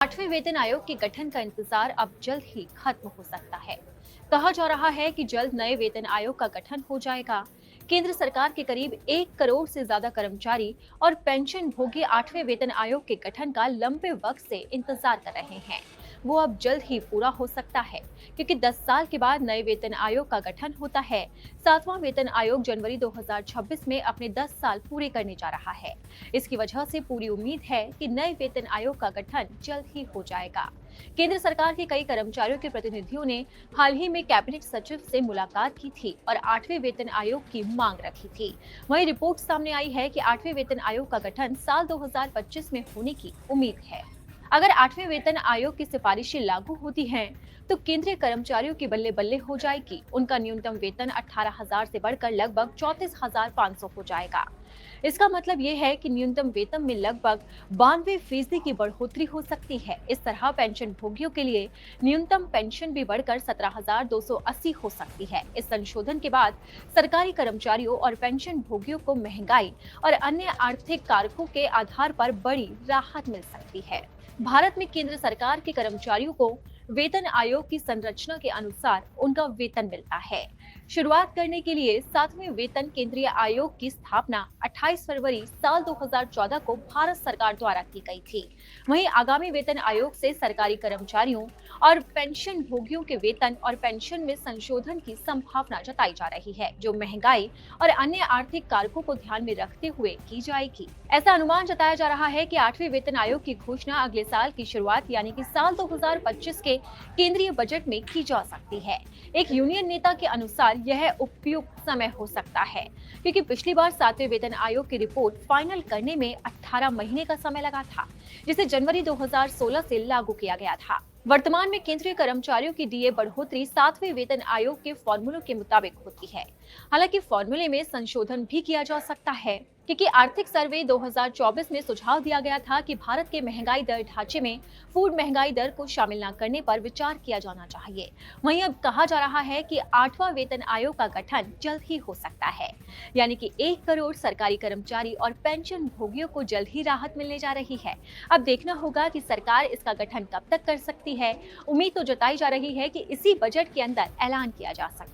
8वें वेतन आयोग के गठन का इंतजार अब जल्द ही खत्म हो सकता है। कहा जा रहा है कि जल्द नए वेतन आयोग का गठन हो जाएगा। केंद्र सरकार के करीब 1 करोड़ से ज्यादा कर्मचारी और पेंशन भोगी 8वें वेतन आयोग के गठन का लंबे वक्त से इंतजार कर रहे हैं। वो अब जल्द ही पूरा हो सकता है, क्योंकि 10 साल के बाद नए वेतन आयोग का गठन होता है। 7वां वेतन आयोग जनवरी 2026 में अपने 10 साल पूरे करने जा रहा है। इसकी वजह से पूरी उम्मीद है कि नए वेतन आयोग का गठन जल्द ही हो जाएगा। केंद्र सरकार के कई कर्मचारियों के प्रतिनिधियों ने हाल ही में कैबिनेट सचिव से मुलाकात की थी और 8वें वेतन आयोग की मांग रखी थी। वहीं रिपोर्ट सामने आई है कि 8वें वेतन आयोग का गठन साल 2025 में होने की उम्मीद है। अगर 8वें वेतन आयोग की सिफारिशें लागू होती हैं, तो केंद्रीय कर्मचारियों की बल्ले बल्ले हो जाएगी। उनका न्यूनतम वेतन 18,000 से बढ़कर लगभग 34,500 हो जाएगा। इसका मतलब ये है कि न्यूनतम वेतन में लगभग 92% की बढ़ोतरी हो सकती है। इस तरह पेंशन भोगियों के लिए न्यूनतम पेंशन भी बढ़कर 17,280 हो सकती है। इस संशोधन के बाद सरकारी कर्मचारियों और पेंशन भोगियों को महंगाई और अन्य आर्थिक कारकों के आधार पर बड़ी राहत मिल सकती है। भारत में केंद्र सरकार के कर्मचारियों को वेतन आयोग की संरचना के अनुसार उनका वेतन मिलता है। शुरुआत करने के लिए 7वें वेतन केंद्रीय आयोग की स्थापना 28 फरवरी साल 2014 को भारत सरकार द्वारा की गई थी। वहीं आगामी वेतन आयोग से सरकारी कर्मचारियों और पेंशन भोगियों के वेतन और पेंशन में संशोधन की संभावना जताई जा रही है, जो महंगाई और अन्य आर्थिक कारकों को ध्यान में रखते हुए की जाएगी। ऐसा अनुमान जताया जा रहा है कि 8वें वेतन आयोग की घोषणा अगले साल की शुरुआत यानी कि साल 2025 के केंद्रीय बजट में की जा सकती है। एक यूनियन नेता के अनुसार यह उपयुक्त समय हो सकता है, क्योंकि पिछली बार 7वें वेतन आयोग की रिपोर्ट फाइनल करने में 18 महीने का समय लगा था, जिसे जनवरी 2016 से लागू किया गया था। वर्तमान में केंद्रीय कर्मचारियों की डीए बढ़ोतरी 7वें वेतन आयोग के फॉर्मूलों के मुताबिक होती है। हालांकि फॉर्मूले में संशोधन भी किया जा सकता है, क्योंकि आर्थिक सर्वे 2024 में सुझाव दिया गया था कि भारत के महंगाई दर ढांचे में फूड महंगाई दर को शामिल न करने पर विचार किया जाना चाहिए। वहीं अब कहा जा रहा है कि 8वां वेतन आयोग का गठन जल्द ही हो सकता है, यानी कि 1 करोड़ सरकारी कर्मचारी और पेंशन भोगियों को जल्द ही राहत मिलने जा रही है। अब देखना होगा कि सरकार इसका गठन कब तक कर सकती है। उम्मीद तो जताई जा रही है कि इसी बजट के अंदर ऐलान किया जा सकता है।